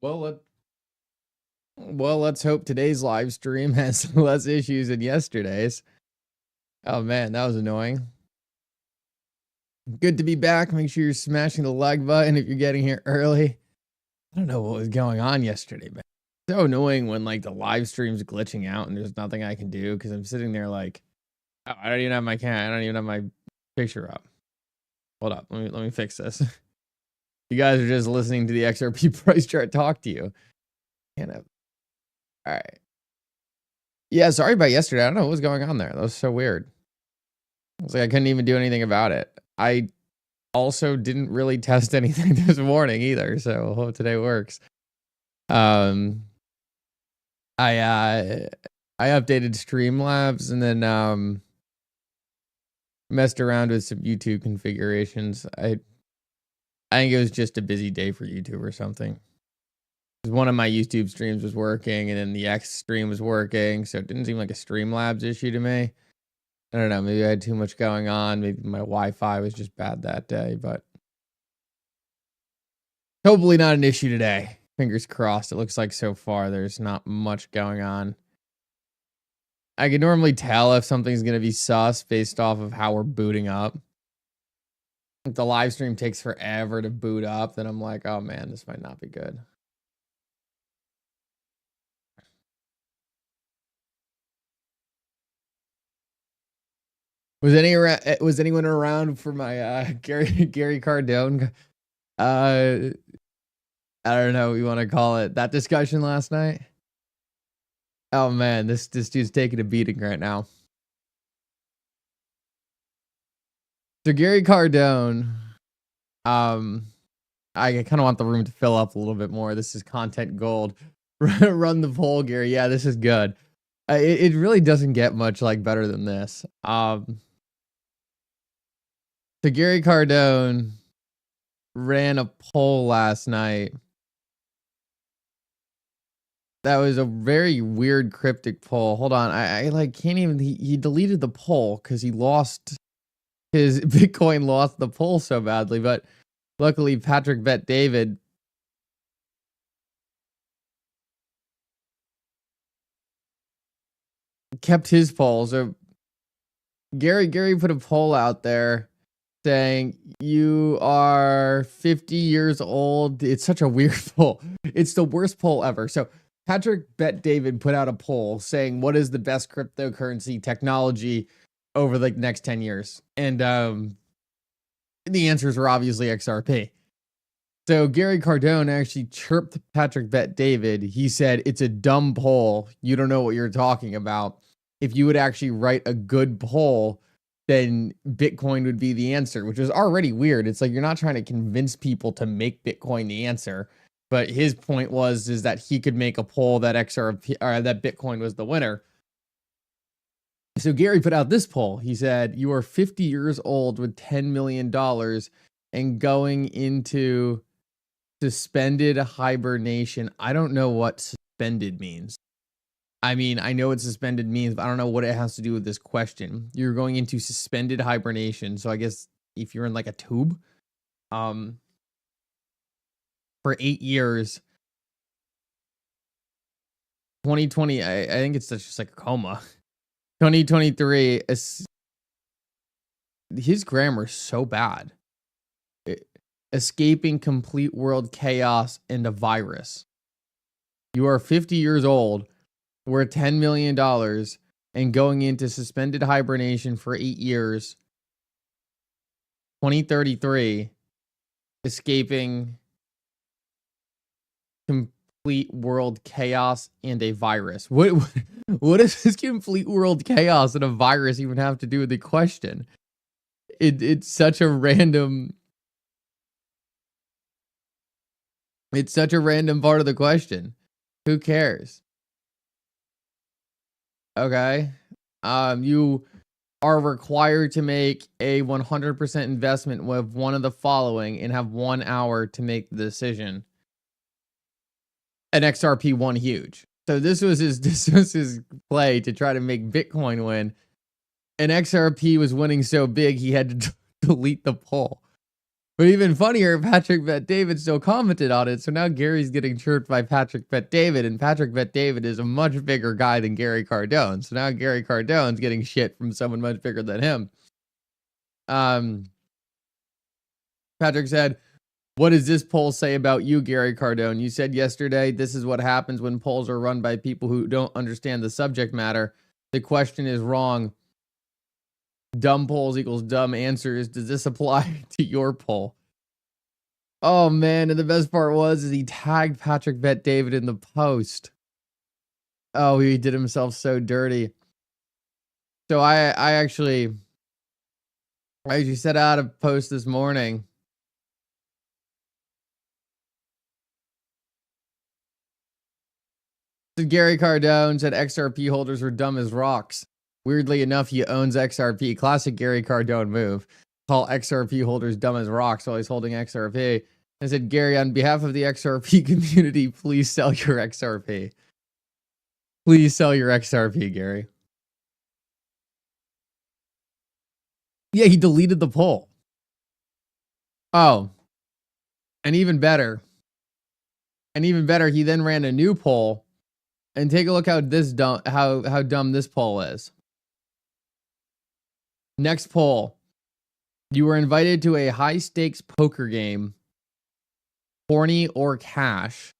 Well, let's hope today's live stream has less issues than yesterday's. Oh man, that was annoying. Good to be back. Make sure you're smashing the like button if you're getting here early. I don't know what was going on yesterday, man. It's so annoying when like the live stream's glitching out and there's nothing I can do because I'm sitting there like, oh, I don't even have my I don't even have my picture up. Hold up, let me fix this. You guys are just listening to the XRP price chart talk to you. Can't have. All right. Yeah, sorry about yesterday. I don't know what was going on there. That was so weird. It was like I couldn't even do anything about it. I also didn't really test anything this morning either, so hope today works. I updated Streamlabs and then messed around with some YouTube configurations. I think it was just a busy day for YouTube or something. One of my YouTube streams was working and then the X stream was working, so it didn't seem like a Streamlabs issue to me. I don't know, maybe I had too much going on. Maybe my Wi-Fi was just bad that day, but hopefully not an issue today. Fingers crossed. It looks like so far there's not much going on. I can normally tell if something's going to be sus based off of how we're booting up. If the live stream takes forever to boot up, then I'm like, oh man, this might not be good. Was anyone around for my Gary Cardone? I don't know what you want to call it. That discussion last night. Oh man, this dude's taking a beating right now. So Gary Cardone, I kind of want the room to fill up a little bit more. This is content gold. Run the poll, Gary. Yeah, this is good. It really doesn't get much like better than this. So Gary Cardone ran a poll last night. That was a very weird cryptic poll. Hold on. I like can't even he deleted the poll because he lost his Bitcoin lost the poll so badly, but luckily Patrick Bet David kept his poll. So Gary put a poll out there saying you are 50 years old. It's such a weird poll. It's the worst poll ever. So Patrick Bet David put out a poll saying what is the best cryptocurrency technology over the next 10 years. And the answers were obviously XRP. So Gary Cardone actually chirped Patrick Bet David. He said, it's a dumb poll. You don't know what you're talking about. If you would actually write a good poll, then Bitcoin would be the answer, which was already weird. It's like you're not trying to convince people to make Bitcoin the answer. But his point is that he could make a poll that XRP or that Bitcoin was the winner. So Gary put out this poll. He said, you are 50 years old with $10 million and going into suspended hibernation. I don't know what suspended means. I mean, I know what suspended means, but I don't know what it has to do with this question. You're going into suspended hibernation. So I guess if you're in like a tube, for 8 years, 2020, I think it's just like a coma. 2023, his grammar is so bad. Escaping complete world chaos and a virus. You are 50 years old, worth $10 million, and going into suspended hibernation for 8 years. 2033, escaping complete world chaos and a virus. What does this complete world chaos and a virus even have to do with the question? It's such a random. It's such a random part of the question. Who cares? Okay. You are required to make a 100% investment with one of the following and have 1 hour to make the decision. An XRP won huge. So this was his play to try to make Bitcoin win. And XRP was winning so big he had to delete the poll. But even funnier, Patrick Bet David still commented on it. So now Gary's getting chirped by Patrick Bet David, and Patrick Bet David is a much bigger guy than Gary Cardone. So now Gary Cardone's getting shit from someone much bigger than him. Patrick said, "What does this poll say about you, Gary Cardone? You said yesterday, this is what happens when polls are run by people who don't understand the subject matter. The question is wrong. Dumb polls equals dumb answers. Does this apply to your poll?" Oh man, and the best part was he tagged Patrick Bet David in the post. Oh, he did himself so dirty. So I actually set out a post this morning. Gary Cardone said XRP holders are dumb as rocks. Weirdly enough, he owns XRP. Classic Gary Cardone move. Call XRP holders dumb as rocks while he's holding XRP. I said, Gary, on behalf of the XRP community, please sell your XRP. Please sell your XRP, Gary. Yeah, he deleted the poll. Oh. And even better, he then ran a new poll. And take a look how dumb this poll is. Next poll. You were invited to a high stakes poker game. Horny or cash?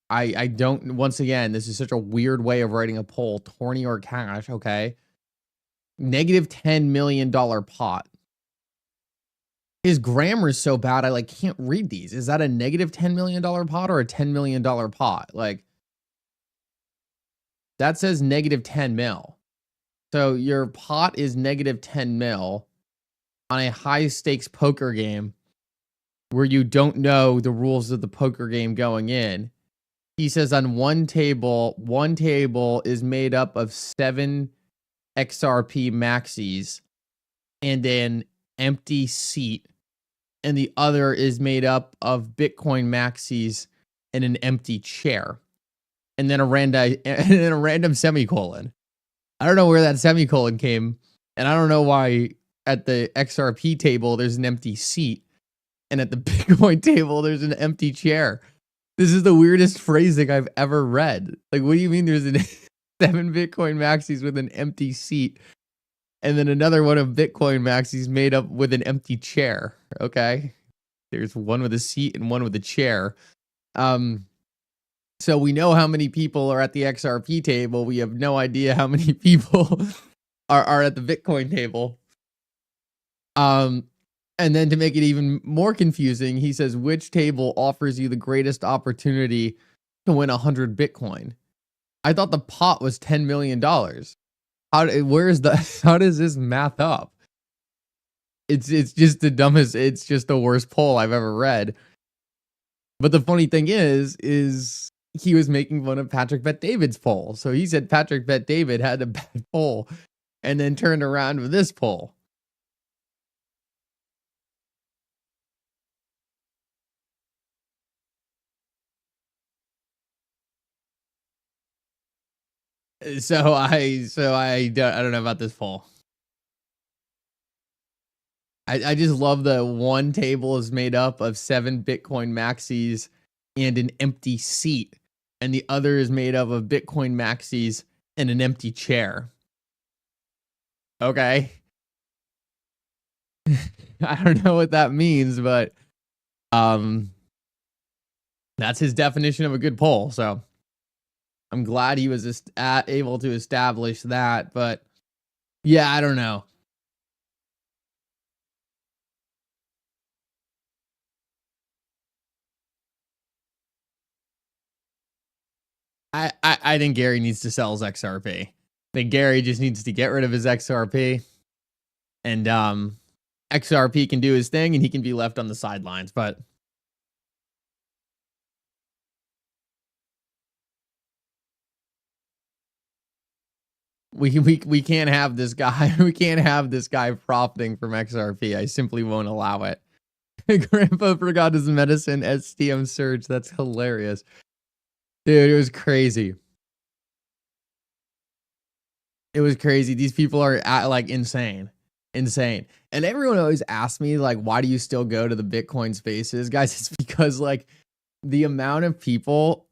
I don't, once again, this is such a weird way of writing a poll. Horny or cash, okay. Negative $10 million pot. His grammar is so bad, I can't read these. Is that a negative $10 million pot or a $10 million pot? That says negative 10 mil. So your pot is negative 10 mil on a high stakes poker game where you don't know the rules of the poker game going in. He says on one table is made up of 7 XRP maxis and an empty seat, and the other is made up of Bitcoin maxis and an empty chair. And then a random semicolon. I don't know where that semicolon came, and I don't know why at the XRP table there's an empty seat, and at the Bitcoin table there's an empty chair. This is the weirdest phrasing I've ever read. What do you mean there's 7 Bitcoin maxis with an empty seat, and then another one of Bitcoin maxis made up with an empty chair? Okay, there's one with a seat and one with a chair. So we know how many people are at the XRP table. We have no idea how many people are at the Bitcoin table. And then to make it even more confusing, he says, which table offers you the greatest opportunity to win 100 Bitcoin? I thought the pot was $10 million. How does this math up? It's just the dumbest, it's just the worst poll I've ever read. But the funny thing is he was making fun of Patrick Bet David's poll. So he said Patrick Bet David had a bad poll and then turned around with this poll. So I don't know about this poll. I just love the one table is made up of 7 Bitcoin maxis and an empty seat, and the other is made up of Bitcoin maxis and an empty chair. Okay. I don't know what that means, but that's his definition of a good poll. So I'm glad he was able to establish that, but yeah, I don't know. I think Gary needs to sell his XRP. I think Gary just needs to get rid of his XRP, and XRP can do his thing, and he can be left on the sidelines. But we can't have this guy. We can't have this guy profiting from XRP. I simply won't allow it. Grandpa forgot his medicine. STM surge. That's hilarious, dude. It was crazy. It was crazy. These people are insane. insane. And everyone always asks me, like, why do you still go to the Bitcoin spaces? Guys, it's because, like, the amount of people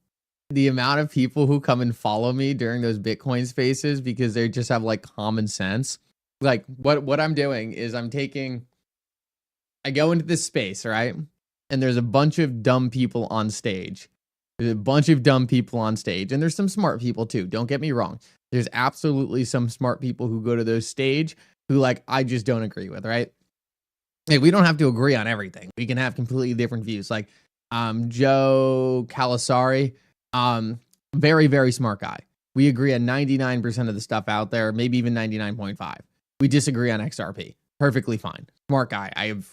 who come and follow me during those Bitcoin spaces because they just have, like, common sense. Like, what I'm doing is I go into this space, right? And there's a bunch of dumb people on stage. There's a bunch of dumb people on stage, and there's some smart people too. Don't get me wrong. There's absolutely some smart people who go to those stage who, like, I just don't agree with, right? Hey, we don't have to agree on everything. We can have completely different views. Like, Joe Calasari, very, very smart guy. We agree on 99% of the stuff out there, maybe even 99.5. We disagree on XRP. Perfectly fine. Smart guy. I have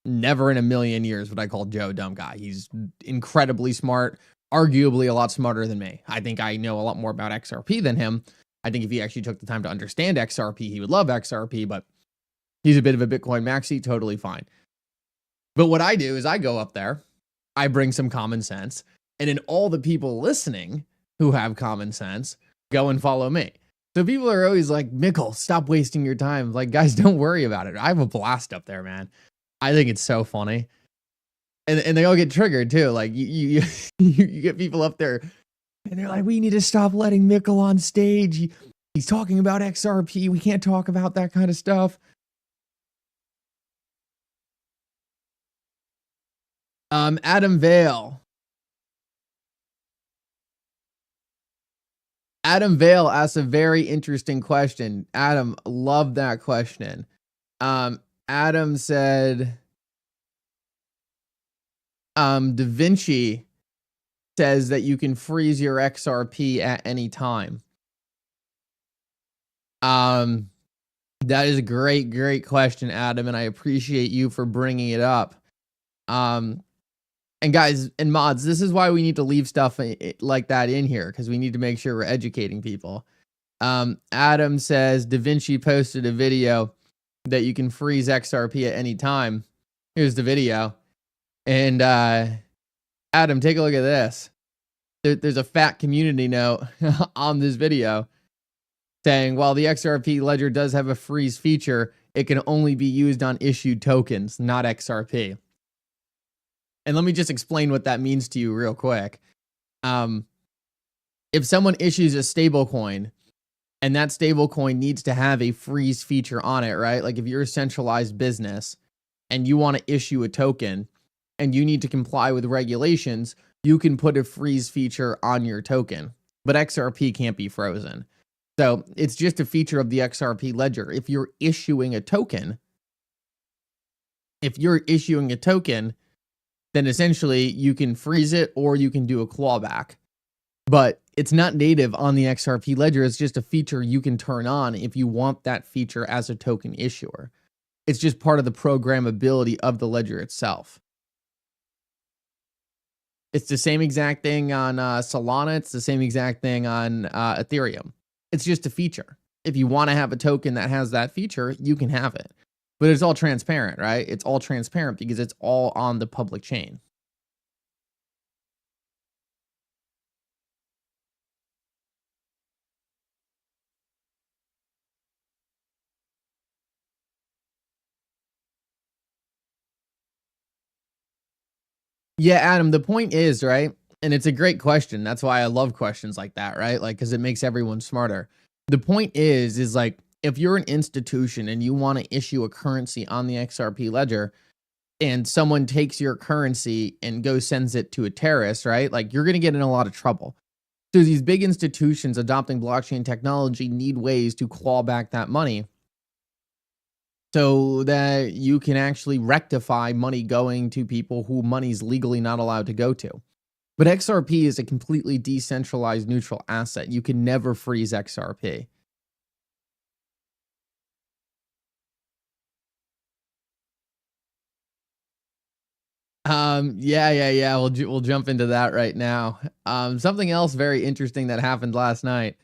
never in a million years would I call Joe a dumb guy. He's incredibly smart, arguably a lot smarter than me. I think I know a lot more about XRP than him. I think if he actually took the time to understand XRP, he would love XRP, but he's a bit of a Bitcoin maxi, totally fine. But what I do is I go up there, I bring some common sense, and then all the people listening who have common sense go and follow me. So people are always like, Mickle, stop wasting your time. Like, guys, don't worry about it. I have a blast up there, man. I think it's so funny. And they all get triggered too. Like you get people up there and they're like, we need to stop letting Mickle on stage. He's talking about XRP. We can't talk about that kind of stuff. Adam Vale. Adam Vale asks a very interesting question. Adam, love that question. Adam said, Da Vinci says that you can freeze your XRP at any time. That is a great question, Adam, and I appreciate you for bringing it up. And guys and mods, this is why we need to leave stuff like that in here, because we need to make sure we're educating people. Adam says Da Vinci posted a video that you can freeze XRP at any time. Here's the video. And Adam, take a look at this. There's a fat community note on this video saying, while the XRP ledger does have a freeze feature, it can only be used on issued tokens, not XRP. And let me just explain what that means to you real quick. If someone issues a stable coin and that stable coin needs to have a freeze feature on it, right? Like if you're a centralized business and you want to issue a token and you need to comply with regulations, you can put a freeze feature on your token, but XRP can't be frozen. So it's just a feature of the XRP ledger. If you're issuing a token, then essentially you can freeze it or you can do a clawback. But it's not native on the XRP ledger. It's just a feature you can turn on if you want that feature as a token issuer. It's just part of the programmability of the ledger itself. It's the same exact thing on Solana. It's the same exact thing on Ethereum. It's just a feature. If you want to have a token that has that feature, you can have it. But it's all transparent, right? It's all transparent because it's all on the public chain. Yeah, Adam, the point is, right? And it's a great question. That's why I love questions like that, right? Like, because it makes everyone smarter. The point is like, if you're an institution and you want to issue a currency on the XRP ledger and someone takes your currency and sends it to a terrorist, right? Like you're going to get in a lot of trouble. So these big institutions adopting blockchain technology need ways to claw back that money so that you can actually rectify money going to people who money's legally not allowed to go to. But XRP is a completely decentralized neutral asset. You can never freeze XRP. Yeah. We'll jump into that right now. Something else very interesting that happened last night.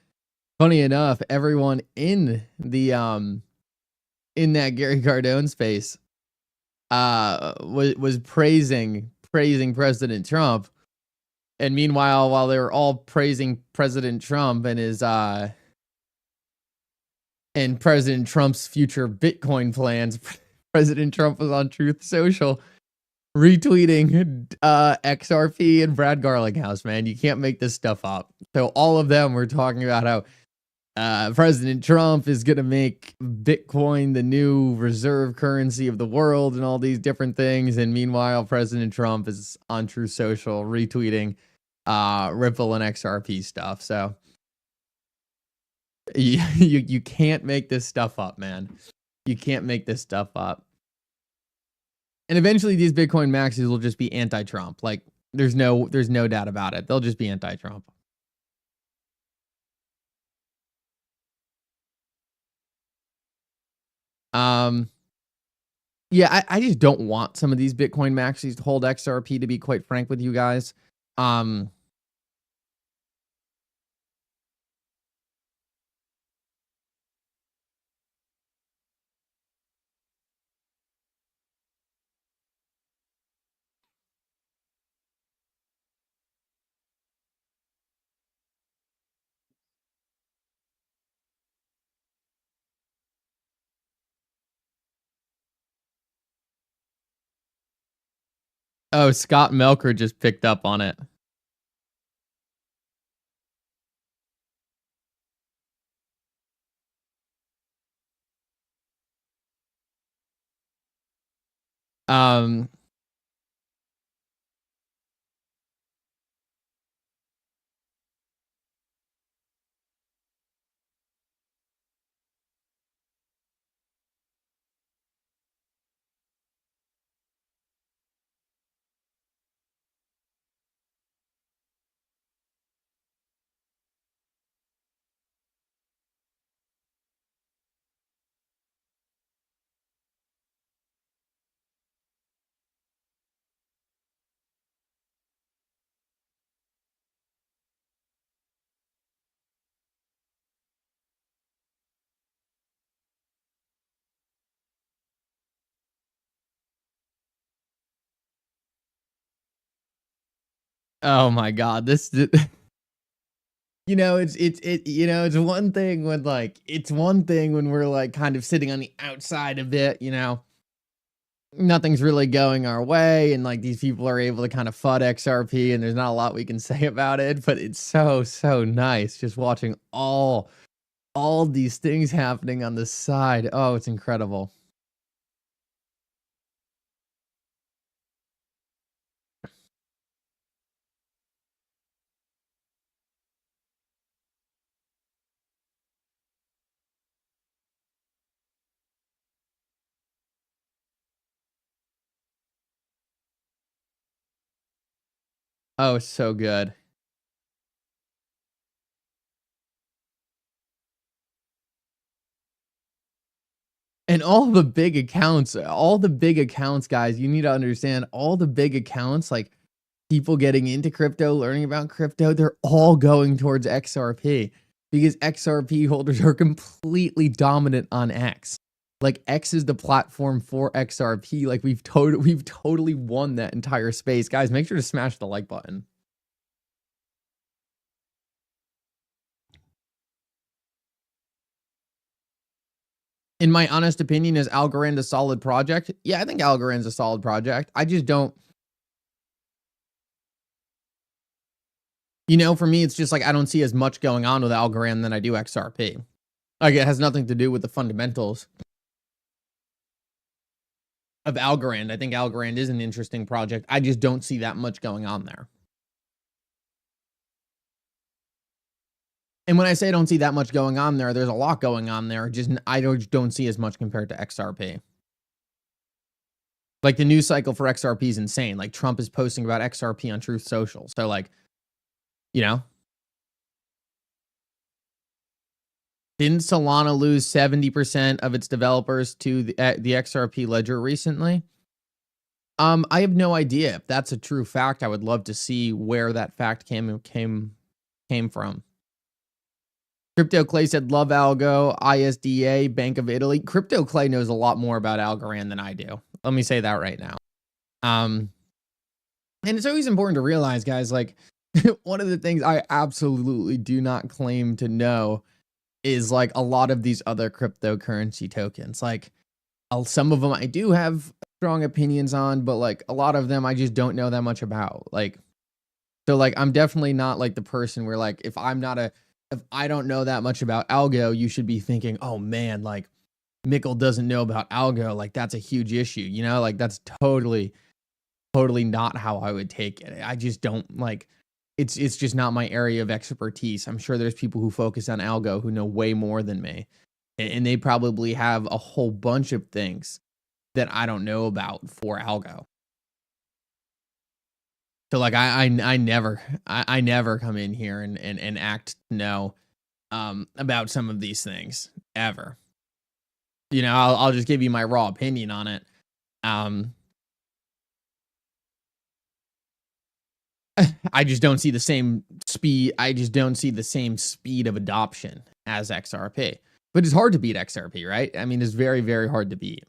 Funny enough, everyone in the in that Gary Cardone space was praising President Trump. And meanwhile, while they were all praising President Trump and his and President Trump's future Bitcoin plans. President Trump was on Truth Social retweeting XRP and Brad Garlinghouse, man. You can't make this stuff up. So all of them were talking about how President Trump is going to make Bitcoin the new reserve currency of the world and all these different things. And meanwhile, President Trump is on Truth Social retweeting Ripple and XRP stuff. So you can't make this stuff up, man. You can't make this stuff up. And eventually these Bitcoin maxis will just be anti-Trump. Like there's no doubt about it. They'll just be anti-Trump. Yeah, I just don't want some of these Bitcoin maxis to hold XRP, to be quite frank with you guys. Oh, Scott Melker just picked up on it. Oh my God, this you know, it's you know, it's one thing when we're like kind of sitting on the outside of it, you know, nothing's really going our way, and like these people are able to kind of FUD XRP, and there's not a lot we can say about it, but it's so nice just watching all these things happening on the side. Oh, it's incredible. Oh, it's so good. And all the big accounts, guys, you need to understand all the big accounts, like people getting into crypto, learning about crypto, they're all going towards XRP because XRP holders are completely dominant on X. Like X is the platform for XRP. Like we've totally won that entire space. Guys, make sure to smash the like button. In my honest opinion, is Algorand a solid project? Yeah, I think Algorand's a solid project. I just don't, you know, for me, it's just like I don't see as much going on with Algorand than I do XRP. Like it has nothing to do with the fundamentals of Algorand. I think Algorand is an interesting project. I just don't see that much going on there. And when I say I don't see that much going on there, there's a lot going on there. Just I don't see as much compared to XRP. Like the news cycle for XRP is insane. Like Trump is posting about XRP on Truth Social. So like, you know, didn't Solana lose 70% of its developers to the XRP ledger recently? I have no idea if that's a true fact. I would love to see where that fact came from. Crypto Clay said, love Algo, ISDA, Bank of Italy. Crypto Clay knows a lot more about Algorand than I do. Let me say that right now. And it's always important to realize, guys, like one of the things I absolutely do not claim to know is like a lot of these other cryptocurrency tokens. Like some of them I do have strong opinions on, but like a lot of them I just don't know that much about. Like, so like I'm definitely not like the person where like if I don't know that much about algo, you should be thinking, oh man, like Mickle doesn't know about algo, like that's a huge issue, you know? Like that's totally not how I would take it. I just don't like it's just not my area of expertise. I'm sure there's people who focus on algo who know way more than me. And they probably have a whole bunch of things that I don't know about for algo. So like I never come in here and act to know about some of these things ever. You know, I'll just give you my raw opinion on it. I just don't see the same speed. I just don't see the same speed of adoption as XRP. But it's hard to beat XRP, right? I mean, it's very, very hard to beat.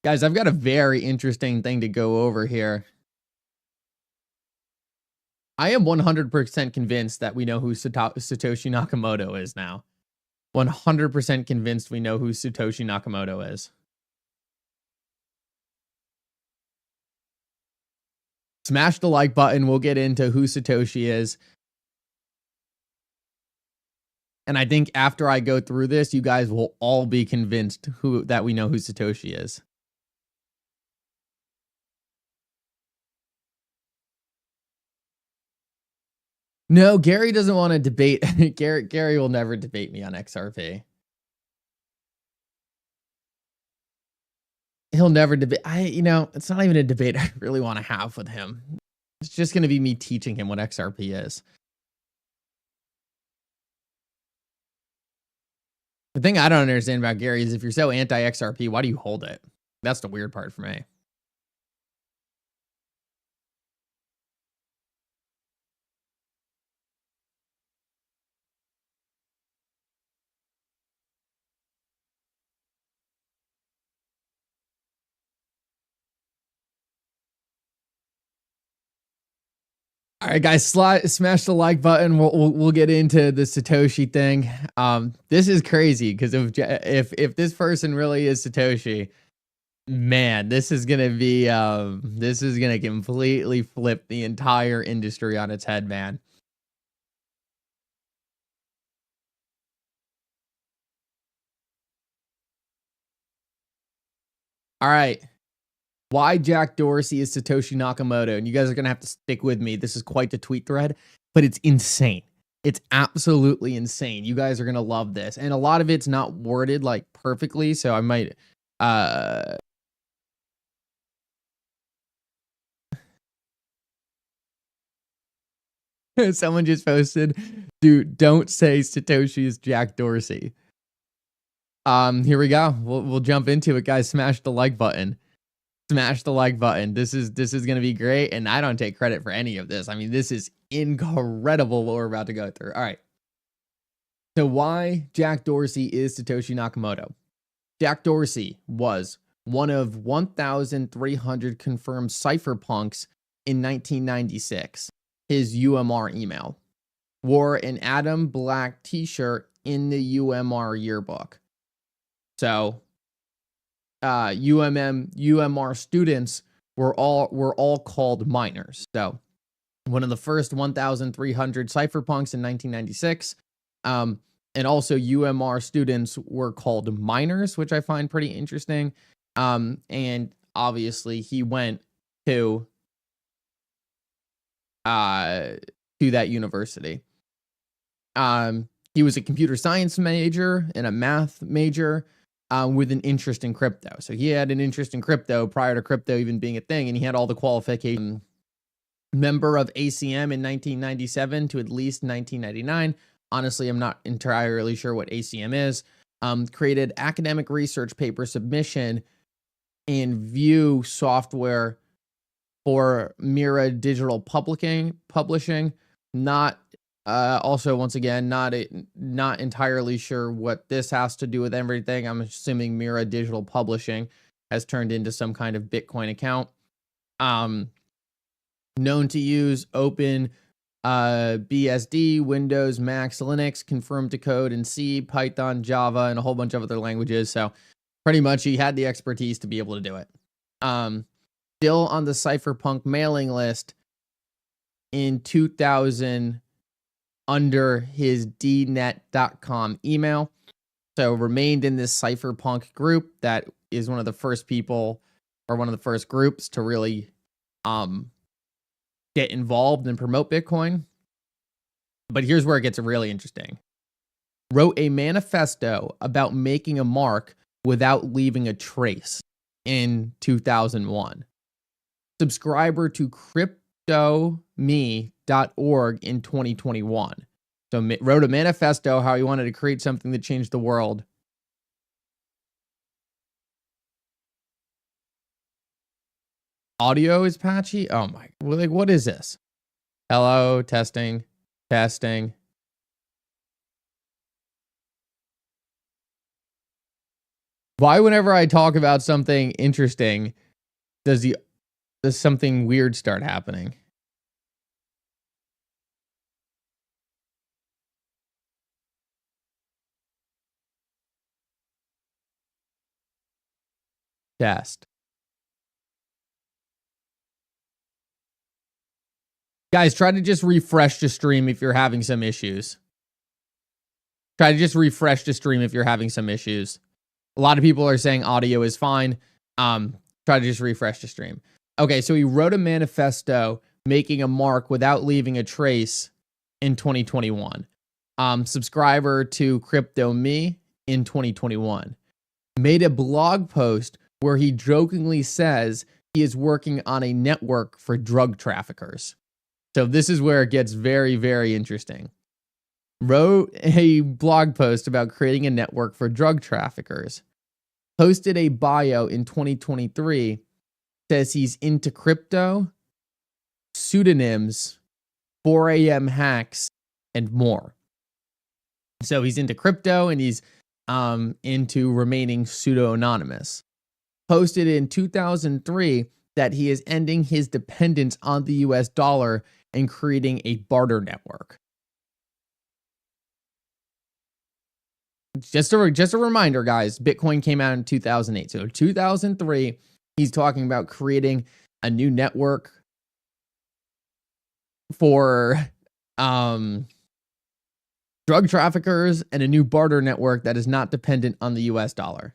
Guys, I've got a very interesting thing to go over here. I am 100% convinced that we know who Satoshi Nakamoto is now. 100% convinced we know who Satoshi Nakamoto is. Smash the like button. We'll get into who Satoshi is. And I think after I go through this, you guys will all be convinced that we know who Satoshi is. No, Gary doesn't want to debate. Gary will never debate me on XRP. He'll never debate. It's not even a debate I really want to have with him. It's just going to be me teaching him what XRP is. The thing I don't understand about Gary is if you're so anti-XRP, why do you hold it? That's the weird part for me. All right, guys, smash the like button. We'll get into the Satoshi thing. This is crazy because if this person really is Satoshi, man, this is gonna completely flip the entire industry on its head, man. All right. Why Jack Dorsey is Satoshi Nakamoto? And you guys are going to have to stick with me. This is quite the tweet thread, but it's insane. It's absolutely insane. You guys are going to love this. And a lot of it's not worded like perfectly. So I might, someone just posted, dude, don't say Satoshi is Jack Dorsey. Here we go. We'll jump into it, guys. Smash the like button. Smash the like button. This is going to be great. And I don't take credit for any of this. I mean, this is incredible what we're about to go through. All right. So why Jack Dorsey is Satoshi Nakamoto? Jack Dorsey was one of 1,300 confirmed cypherpunks in 1996. His UMR email. Wore an Adam Black t-shirt in the UMR yearbook. So UMR students were all called miners. So one of the first 1,300 cypherpunks in 1996. And also UMR students were called miners, which I find pretty interesting. And obviously he went to that university. He was a computer science major and a math major. With an interest in crypto. So he had an interest in crypto prior to crypto even being a thing, and he had all the qualifications. Member of ACM in 1997 to at least 1999. Honestly, I'm not entirely sure what ACM is. Created academic research paper submission and view software for Mira Digital Publishing. Not also, once again, not entirely sure what this has to do with everything. I'm assuming Mira Digital Publishing has turned into some kind of Bitcoin account. Known to use open BSD, Windows, Macs, Linux, confirmed to code in C, Python, Java, and a whole bunch of other languages. So pretty much he had the expertise to be able to do it. Still on the cypherpunk mailing list in 2000 under his dnet.com email. So remained in this cypherpunk group that is one of the first people or one of the first groups to really get involved and promote Bitcoin. But here's where it gets really interesting. Wrote a manifesto about making a mark without leaving a trace in 2001. Subscriber to cryptome.org in 2021. So wrote a manifesto how he wanted to create something that changed the world. Audio is patchy. Oh my, like, what is this? Hello, testing. Why whenever I talk about something interesting, does something weird start happening? Test. Guys, try to just refresh the stream if you're having some issues. Try to just refresh the stream if you're having some issues. A lot of people are saying audio is fine. Try to just refresh the stream. Okay, so he wrote a manifesto making a mark without leaving a trace in 2021. Subscriber to Crypto Me in 2021. Made a blog post where he jokingly says he is working on a network for drug traffickers. So this is where it gets very, very interesting. Wrote a blog post about creating a network for drug traffickers. Posted a bio in 2023. Says he's into crypto, pseudonyms, 4 a.m. hacks, and more. So he's into crypto and he's into remaining pseudo-anonymous. Posted in 2003 that he is ending his dependence on the US dollar and creating a barter network. Just a reminder, guys, Bitcoin came out in 2008. So 2003, he's talking about creating a new network for drug traffickers and a new barter network that is not dependent on the US dollar.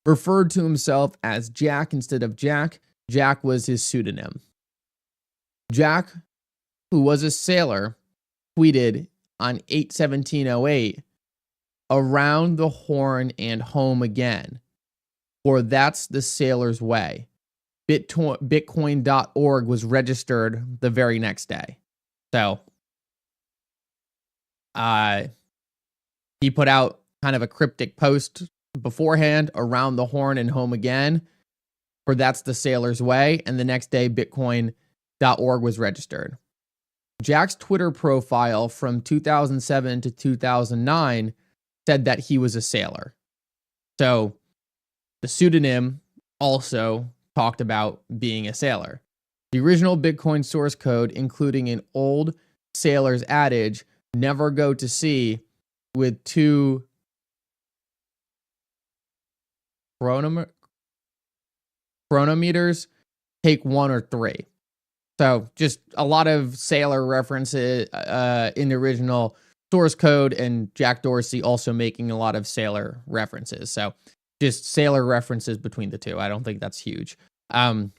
Referred to himself as Jack instead of Jack. Jack was his pseudonym. Jack, who was a sailor, tweeted on 8/17/08, around the horn and home again, or that's the sailor's way. Bitcoin.org was registered the very next day. So he put out kind of a cryptic post beforehand, around the horn and home again, for that's the sailor's way. And the next day, Bitcoin.org was registered. Jack's Twitter profile from 2007 to 2009 said that he was a sailor. So the pseudonym also talked about being a sailor. The original Bitcoin source code, including an old sailor's adage, never go to sea with two chronometers, take one or three. So just a lot of sailor references in the original source code, and Jack Dorsey also making a lot of sailor references. So just sailor references between the two. I don't think that's huge. The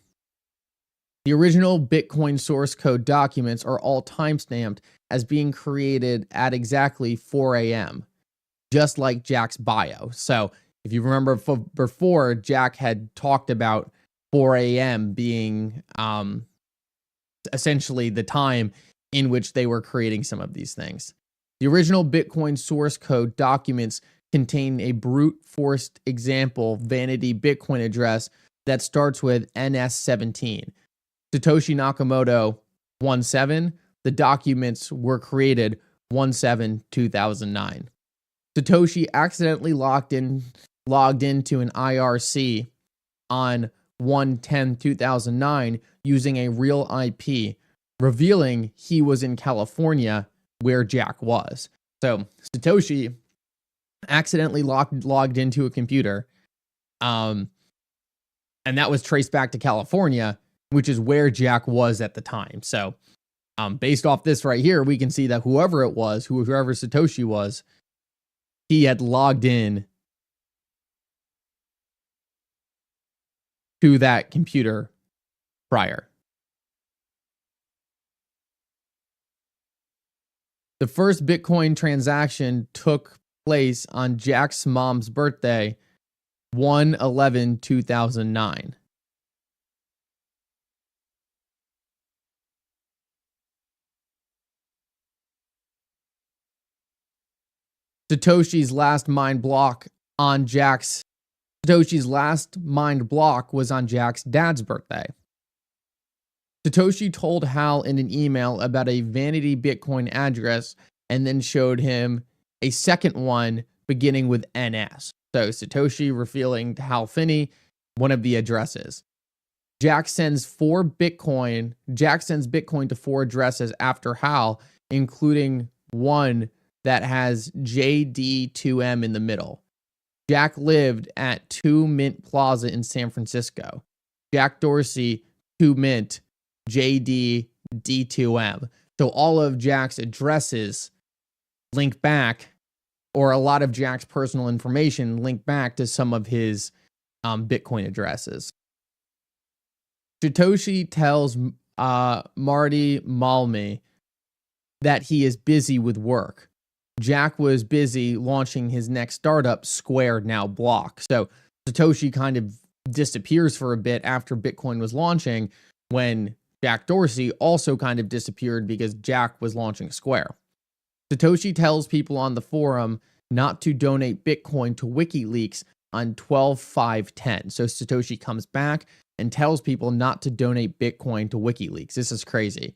original Bitcoin source code documents are all timestamped as being created at exactly 4 a.m., just like Jack's bio. So if you remember before, Jack had talked about 4 a.m. being essentially the time in which they were creating some of these things. The original Bitcoin source code documents contain a brute forced example vanity Bitcoin address that starts with NS17. Satoshi Nakamoto 17. The documents were created 1/7/2009. Satoshi accidentally logged into an IRC on 1/10/2009 using a real IP revealing he was in California where Jack was. So Satoshi accidentally logged into a computer, and that was traced back to California, which is where Jack was at the time. So based off this right here, we can see that whoever it was, whoever Satoshi was, he had logged in to that computer prior. The first Bitcoin transaction took place on Jack's mom's birthday, 1/11/2009. Satoshi's last mined block was on Jack's dad's birthday. Satoshi told Hal in an email about a vanity Bitcoin address and then showed him a second one beginning with NS. So Satoshi revealing to Hal Finney one of the addresses. Jack sends Bitcoin to 4 addresses after Hal, including one that has JD2M in the middle. Jack lived at 2 Mint Plaza in San Francisco. Jack Dorsey, 2 Mint, JD, D2M. So all of Jack's addresses link back, or a lot of Jack's personal information link back to some of his Bitcoin addresses. Satoshi tells Marty Malmy that he is busy with work. Jack was busy launching his next startup, Square, now Block. So Satoshi kind of disappears for a bit after Bitcoin was launching, when Jack Dorsey also kind of disappeared because Jack was launching Square. Satoshi tells people on the forum not to donate Bitcoin to WikiLeaks on 12/5/10. So Satoshi comes back and tells people not to donate Bitcoin to WikiLeaks. This is crazy.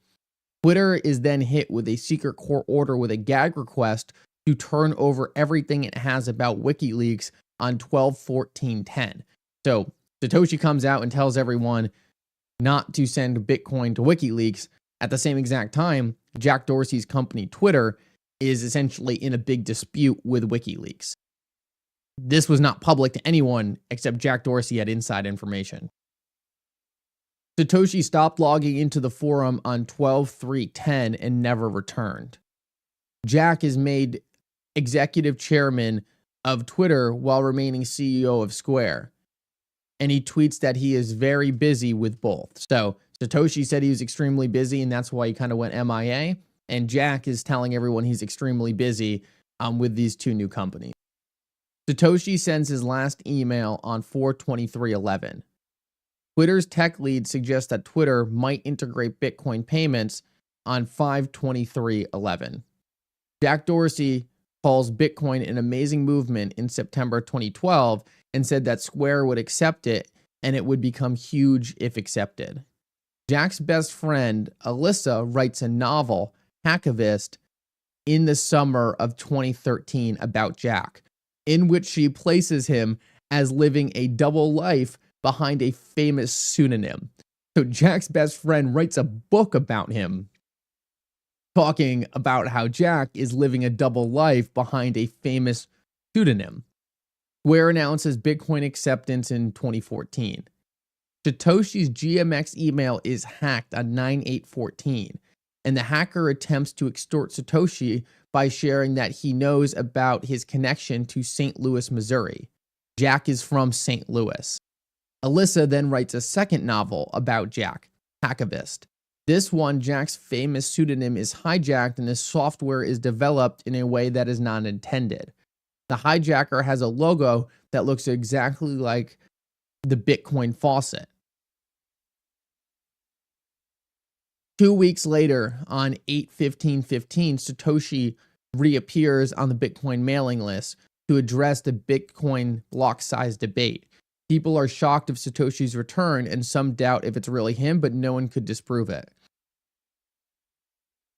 Twitter is then hit with a secret court order with a gag request to turn over everything it has about WikiLeaks on 12/14/10. So Satoshi comes out and tells everyone not to send Bitcoin to WikiLeaks. At the same exact time, Jack Dorsey's company Twitter is essentially in a big dispute with WikiLeaks. This was not public to anyone except Jack Dorsey had inside information. Satoshi stopped logging into the forum on 12/3/10 and never returned. Jack is made executive chairman of Twitter while remaining CEO of Square. And he tweets that he is very busy with both. So Satoshi said he was extremely busy, and that's why he kind of went MIA. And Jack is telling everyone he's extremely busy with these 2 new companies. Satoshi sends his last email on 4/23/11. Twitter's tech lead suggests that Twitter might integrate Bitcoin payments on 5/23/11. Jack Dorsey calls Bitcoin an amazing movement in September 2012 and said that Square would accept it and it would become huge if accepted. Jack's best friend, Alyssa, writes a novel, Hacktivist, in the summer of 2013 about Jack, in which she places him as living a double life behind a famous pseudonym. So Jack's best friend writes a book about him, talking about how Jack is living a double life behind a famous pseudonym. Square announces Bitcoin acceptance in 2014. Satoshi's GMX email is hacked on 9/8/14, and the hacker attempts to extort Satoshi by sharing that he knows about his connection to St. Louis, Missouri. Jack is from St. Louis. Alyssa then writes a second novel about Jack, Hacktivist. This one, Jack's famous pseudonym is hijacked and his software is developed in a way that is not intended. The hijacker has a logo that looks exactly like the Bitcoin faucet. 2 weeks later, on 8/15/15, Satoshi reappears on the Bitcoin mailing list to address the Bitcoin block size debate. People are shocked of Satoshi's return, and some doubt if it's really him, but no one could disprove it.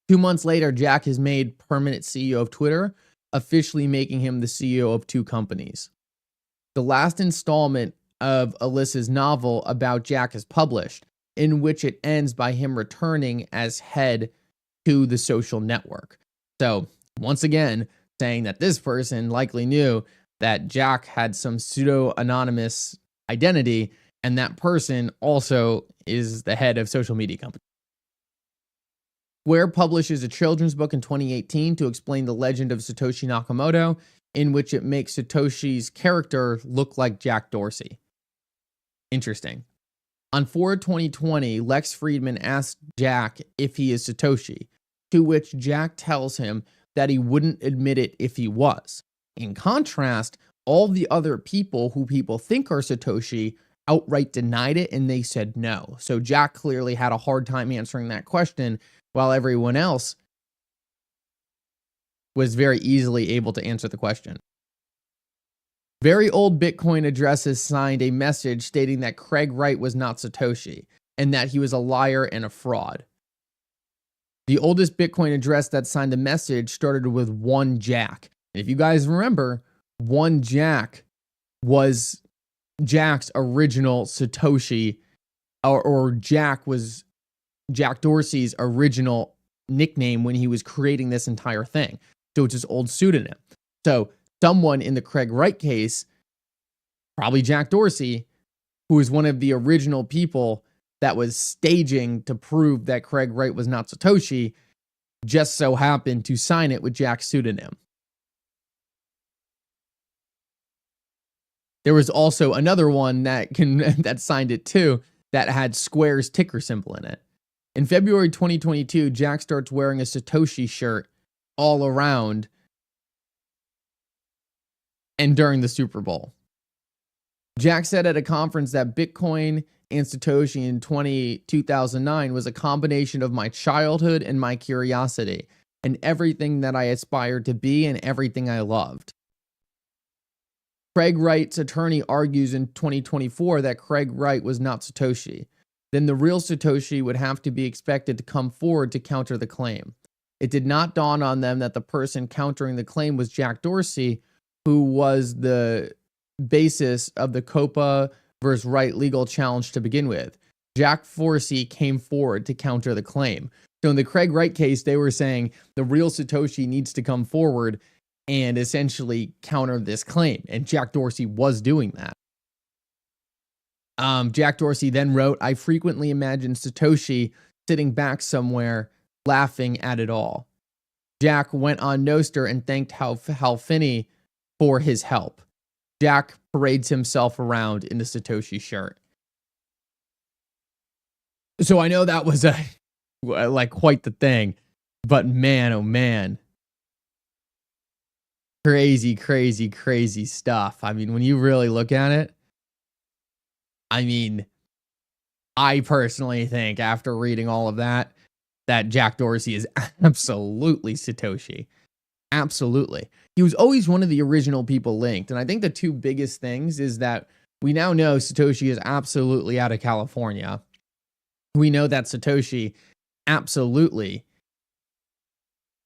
2 months later, Jack is made permanent CEO of Twitter, officially making him the CEO of 2 companies. The last installment of Alyssa's novel about Jack is published. in which it ends by him returning as head to the social network. So once again, saying that this person likely knew that Jack had some pseudo-anonymous identity, and that person also is the head of social media company. Square publishes a children's book in 2018 to explain the legend of Satoshi Nakamoto, in which it makes Satoshi's character look like Jack Dorsey. Interesting. On 4/2020, Lex Friedman asked Jack if he is Satoshi, to which Jack tells him that he wouldn't admit it if he was. In contrast, all the other people who people think are Satoshi outright denied it, and they said no. So Jack clearly had a hard time answering that question, while everyone else was very easily able to answer the question. Very old Bitcoin addresses signed a message stating that Craig Wright was not Satoshi, and that he was a liar and a fraud. The oldest Bitcoin address that signed the message started with 1 Jack. And if you guys remember, 1 Jack was Jack's original Satoshi, or Jack was Jack Dorsey's original nickname when he was creating this entire thing. So it's his old pseudonym. So someone in the Craig Wright case, probably Jack Dorsey, who is one of the original people that was staging to prove that Craig Wright was not Satoshi, just so happened to sign it with Jack's pseudonym. There was also another one that signed it too, that had Square's ticker symbol in it. In February 2022, Jack starts wearing a Satoshi shirt all around and during the Super Bowl. Jack said at a conference that Bitcoin and Satoshi in 2009 was a combination of my childhood and my curiosity, and everything that I aspired to be and everything I loved. Craig Wright's attorney argues in 2024 that Craig Wright was not Satoshi. Then the real Satoshi would have to be expected to come forward to counter the claim. It did not dawn on them that the person countering the claim was Jack Dorsey, who was the basis of the Copa versus Wright legal challenge to begin with. Jack Dorsey came forward to counter the claim. So in the Craig Wright case, they were saying the real Satoshi needs to come forward and essentially counter this claim. And Jack Dorsey was doing that. Jack Dorsey then wrote, "I frequently imagine Satoshi sitting back somewhere laughing at it all." Jack went on Nostr and thanked Hal Finney for his help. Jack parades himself around in the Satoshi shirt. So I know that was quite the thing, but man, oh man. Crazy, crazy, crazy stuff. I mean, when you really look at it, I mean, I personally think after reading all of that, that Jack Dorsey is absolutely Satoshi. Absolutely. He was always one of the original people linked. And I think the two biggest things is that we now know Satoshi is absolutely out of California. We know that Satoshi absolutely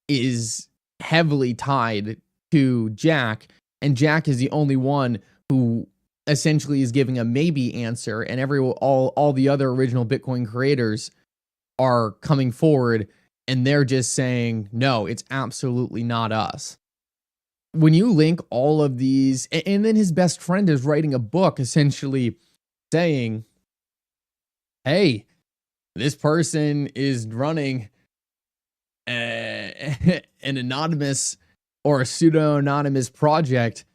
is heavily tied to Jack, and Jack is the only one who essentially is giving a maybe answer, and all the other original Bitcoin creators are coming forward and they're just saying, no, it's absolutely not us. When you link all of these, and then his best friend is writing a book essentially saying, hey, this person is running an anonymous or a pseudo-anonymous project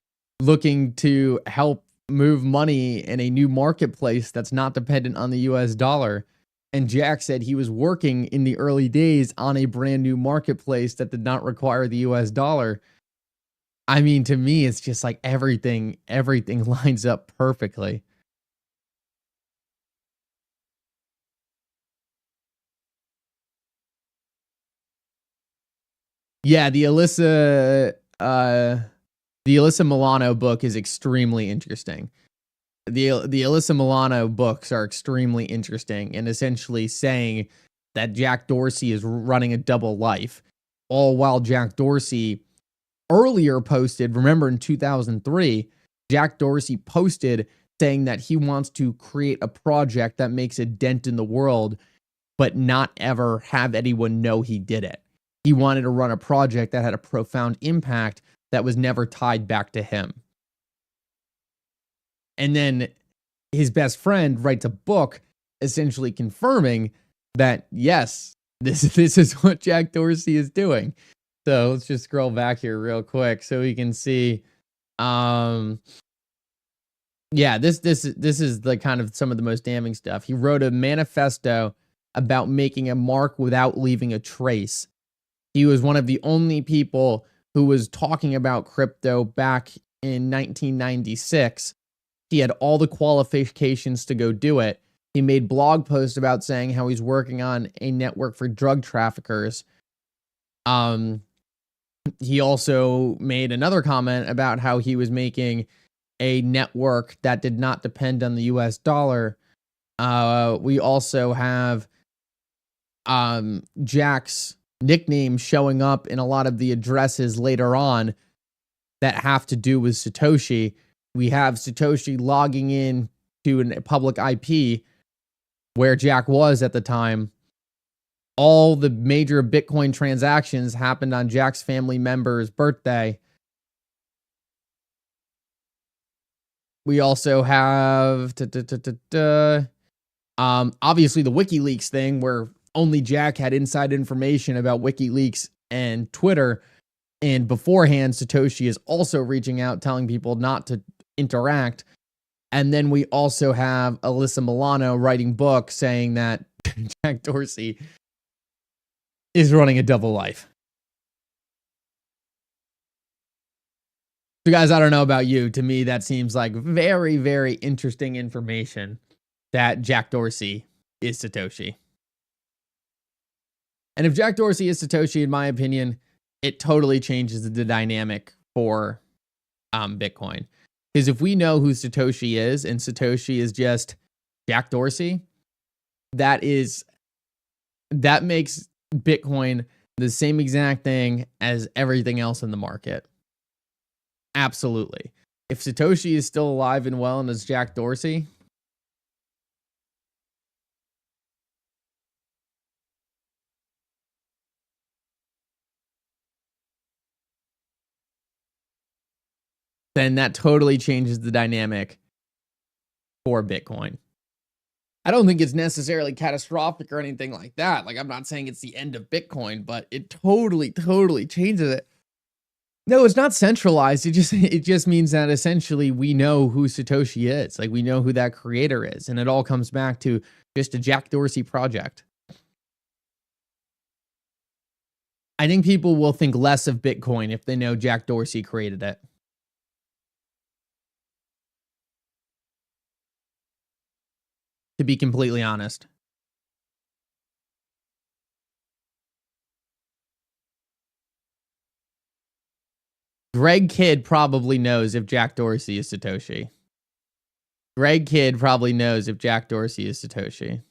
looking to help move money in a new marketplace that's not dependent on the US dollar. And Jack said he was working in the early days on a brand new marketplace that did not require the US dollar. I mean, to me, it's just like everything lines up perfectly. Yeah, the Alyssa Milano book is extremely interesting. The Alyssa Milano books are extremely interesting, and essentially saying that Jack Dorsey is running a double life, all while Jack Dorsey earlier posted, remember in 2003, Jack Dorsey posted saying that he wants to create a project that makes a dent in the world, but not ever have anyone know he did it. He wanted to run a project that had a profound impact that was never tied back to him. And then his best friend writes a book essentially confirming that, yes, this is what Jack Dorsey is doing. So let's just scroll back here real quick so we can see. Yeah, this is the kind of some of the most damning stuff. He wrote a manifesto about making a mark without leaving a trace. He was one of the only people who was talking about crypto back in 1996. He had all the qualifications to go do it. He made blog posts about saying how he's working on a network for drug traffickers. He also made another comment about how he was making a network that did not depend on the US dollar. We also have Jack's nickname showing up in a lot of the addresses later on that have to do with Satoshi. We have Satoshi logging in to a public IP where Jack was at the time. All the major Bitcoin transactions happened on Jack's family member's birthday. We also have obviously the WikiLeaks thing where only Jack had inside information about WikiLeaks and Twitter. And beforehand, Satoshi is also reaching out, telling people not to interact. And then we also have Alyssa Milano writing books saying that Jack Dorsey is running a double life. So guys, I don't know about you. To me, that seems like very, very interesting information that Jack Dorsey is Satoshi. And if Jack Dorsey is Satoshi, in my opinion, it totally changes the dynamic for Bitcoin. Because if we know who Satoshi is, and Satoshi is just Jack Dorsey, that makes Bitcoin the same exact thing as everything else in the market. Absolutely. If Satoshi is still alive and well and is Jack Dorsey, then that totally changes the dynamic for Bitcoin. I don't think it's necessarily catastrophic or anything like that. Like, I'm not saying it's the end of Bitcoin, but it totally, totally changes it. No, it's not centralized. It just means that essentially we know who Satoshi is. Like, we know who that creator is. And it all comes back to just a Jack Dorsey project. I think people will think less of Bitcoin if they know Jack Dorsey created it. To be completely honest. Greg Kidd probably knows if Jack Dorsey is Satoshi. Greg Kidd probably knows if Jack Dorsey is Satoshi.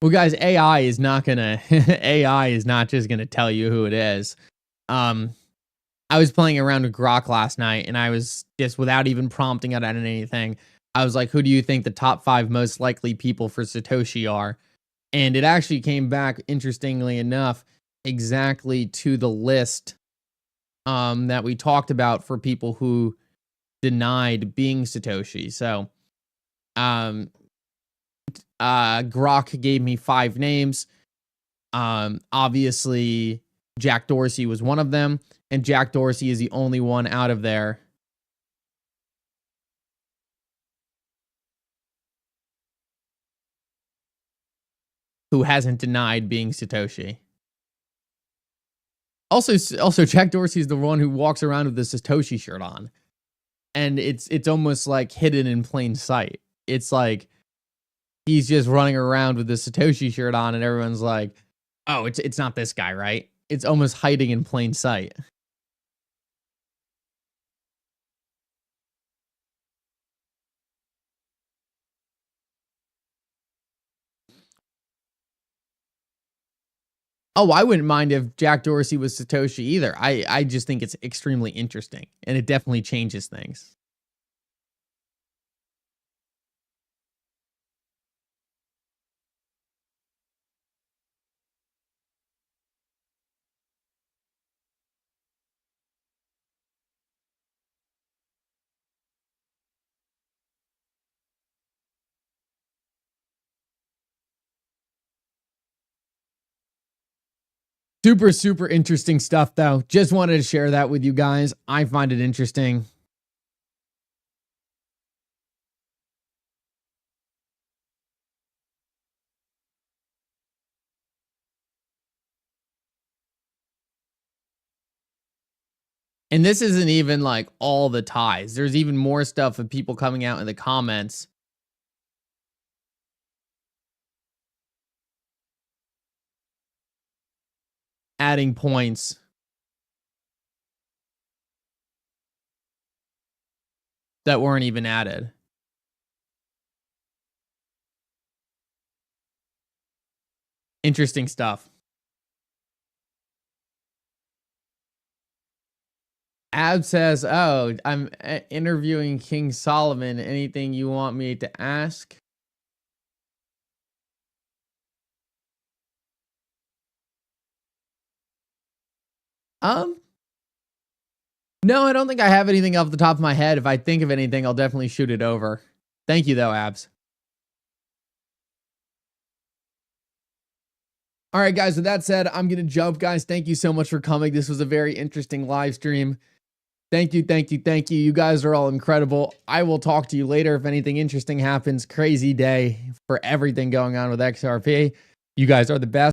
Well, guys, AI is not just gonna tell you who it is. I was playing around with Grok last night, and I was just, without even prompting it on anything, I was like, who do you think the top 5 most likely people for Satoshi are? And it actually came back, interestingly enough, exactly to the list that we talked about for people who denied being Satoshi. So Grok gave me 5 names. Obviously Jack Dorsey was one of them, and Jack Dorsey is the only one out of there who hasn't denied being Satoshi. Also, Jack Dorsey is the one who walks around with the Satoshi shirt on, and it's almost like hidden in plain sight. It's like he's just running around with the Satoshi shirt on, and everyone's like, "Oh, it's not this guy, right?" It's almost hiding in plain sight. Oh, I wouldn't mind if Jack Dorsey was Satoshi either. I just think it's extremely interesting, and it definitely changes things. Super, super interesting stuff, though. Just wanted to share that with you guys. I find it interesting. And this isn't even like all the ties. There's even more stuff of people coming out in the comments adding points that weren't even added. Interesting stuff. Ab says, "Oh, I'm interviewing King Solomon. Anything you want me to ask?" No, I don't think I have anything off the top of my head. If I think of anything, I'll definitely shoot it over. Thank you, though, Abs. All right, guys, with that said, I'm going to jump, guys. Thank you so much for coming. This was a very interesting live stream. Thank you, thank you, thank you. You guys are all incredible. I will talk to you later if anything interesting happens. Crazy day for everything going on with XRP. You guys are the best.